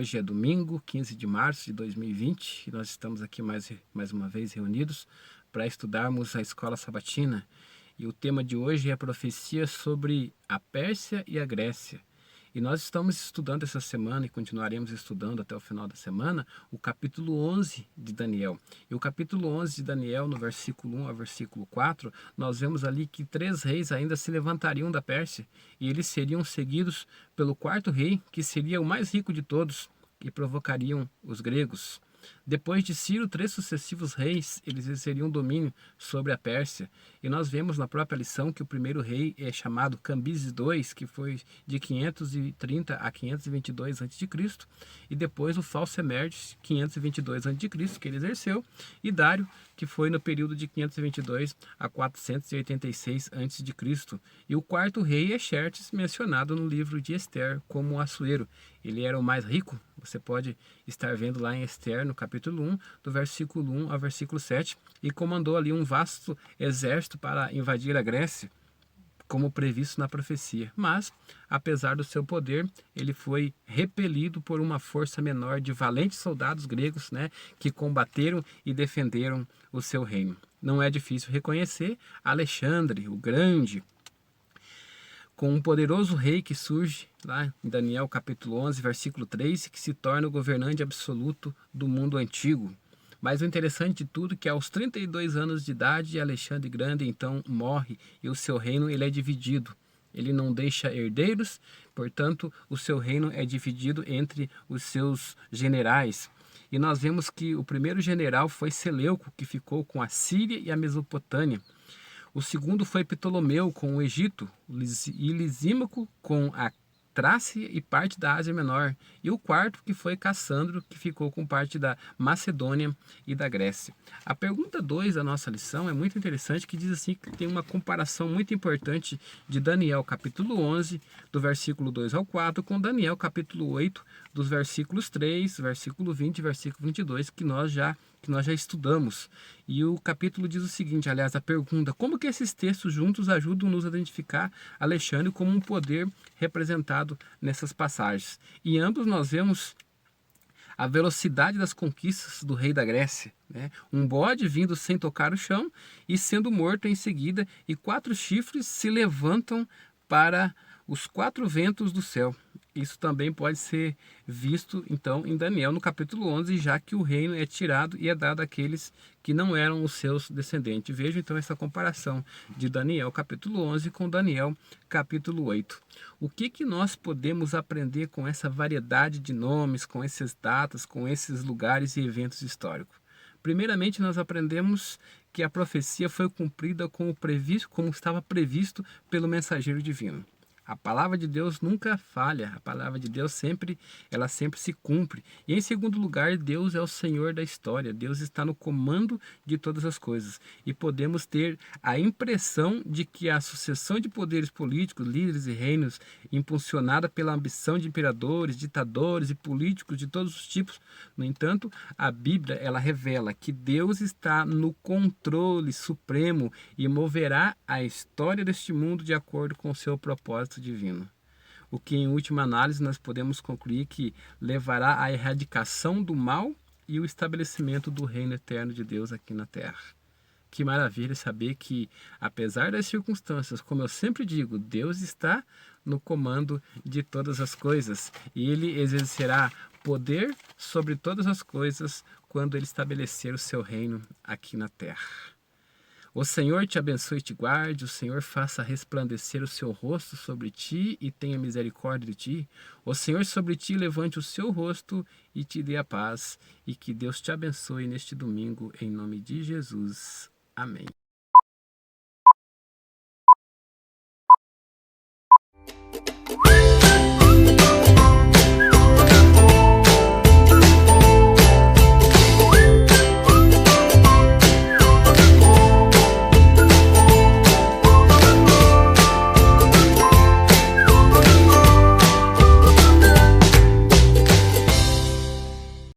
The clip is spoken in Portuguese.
Hoje é domingo, 15 de março de 2020, e nós estamos aqui mais uma vez reunidos para estudarmos a escola sabatina. E o tema de hoje é a profecia sobre a Pérsia e a Grécia. E nós estamos estudando essa semana e continuaremos estudando até o final da semana o capítulo 11 de Daniel. E o capítulo 11 de Daniel, no versículo 1 ao versículo 4, nós vemos ali que 3 reis ainda se levantariam da Pérsia e eles seriam seguidos pelo 4º rei, que seria o mais rico de todos, e provocariam os gregos. Depois de Ciro, 3 sucessivos reis, eles exerceriam domínio sobre a Pérsia. E nós vemos na própria lição que o primeiro rei é chamado Cambises II, que foi de 530 a 522 a.C., e depois o falso Emerdes, 522 a.C., que ele exerceu, e Dário, que foi no período de 522 a 486 a.C. E o 4º rei é Xerxes, mencionado no livro de Ester como Assuero. Ele era o mais rico, você pode estar vendo lá em Ester, no capítulo 1, do versículo 1 ao versículo 7, e comandou ali um vasto exército para invadir a Grécia, como previsto na profecia. Mas, apesar do seu poder, ele foi repelido por uma força menor de valentes soldados gregos, que combateram e defenderam o seu reino. Não é difícil reconhecer Alexandre, o Grande, com um poderoso rei que surge lá em Daniel capítulo 11, versículo 3, que se torna o governante absoluto do mundo antigo. Mas o interessante de tudo é que aos 32 anos de idade, Alexandre Grande então morre e o seu reino ele é dividido. Ele não deixa herdeiros, portanto o seu reino é dividido entre os seus generais. E nós vemos que o primeiro general foi Seleuco, que ficou com a Síria e a Mesopotâmia. O segundo foi Ptolomeu com o Egito, e Lisímaco com a Trácia e parte da Ásia Menor. E o 4º que foi Cassandro, que ficou com parte da Macedônia e da Grécia. A pergunta 2 da nossa lição é muito interessante, que diz assim, que tem uma comparação muito importante de Daniel capítulo 11, do versículo 2 ao 4, com Daniel capítulo 8, dos versículos 3, versículo 20 e versículo 22, que nós já estudamos. E o capítulo diz o seguinte, aliás, a pergunta: como que esses textos juntos ajudam-nos a identificar Alexandre como um poder representado nessas passagens? E ambos nós vemos a velocidade das conquistas do rei da Grécia, um bode vindo sem tocar o chão e sendo morto em seguida, e 4 chifres se levantam para os 4 ventos do céu. Isso também pode ser visto, então, em Daniel, no capítulo 11, já que o reino é tirado e é dado àqueles que não eram os seus descendentes. Veja, então, essa comparação de Daniel, capítulo 11, com Daniel, capítulo 8. O que nós podemos aprender com essa variedade de nomes, com essas datas, com esses lugares e eventos históricos? Primeiramente, nós aprendemos que a profecia foi cumprida como estava previsto pelo mensageiro divino. A palavra de Deus nunca falha, a palavra de Deus sempre se cumpre. E em segundo lugar, Deus é o Senhor da história, Deus está no comando de todas as coisas. E podemos ter a impressão de que a sucessão de poderes políticos, líderes e reinos, impulsionada pela ambição de imperadores, ditadores e políticos de todos os tipos. No entanto, a Bíblia ela revela que Deus está no controle supremo e moverá a história deste mundo de acordo com o seu propósito divino. O que, em última análise, nós podemos concluir que levará à erradicação do mal e o estabelecimento do reino eterno de Deus aqui na terra. Que maravilha saber que, apesar das circunstâncias, como eu sempre digo, Deus está no comando de todas as coisas e Ele exercerá poder sobre todas as coisas quando Ele estabelecer o seu reino aqui na terra. O Senhor te abençoe e te guarde, o Senhor faça resplandecer o seu rosto sobre ti e tenha misericórdia de ti. O Senhor sobre ti levante o seu rosto e te dê a paz. E que Deus te abençoe neste domingo, em nome de Jesus. Amém.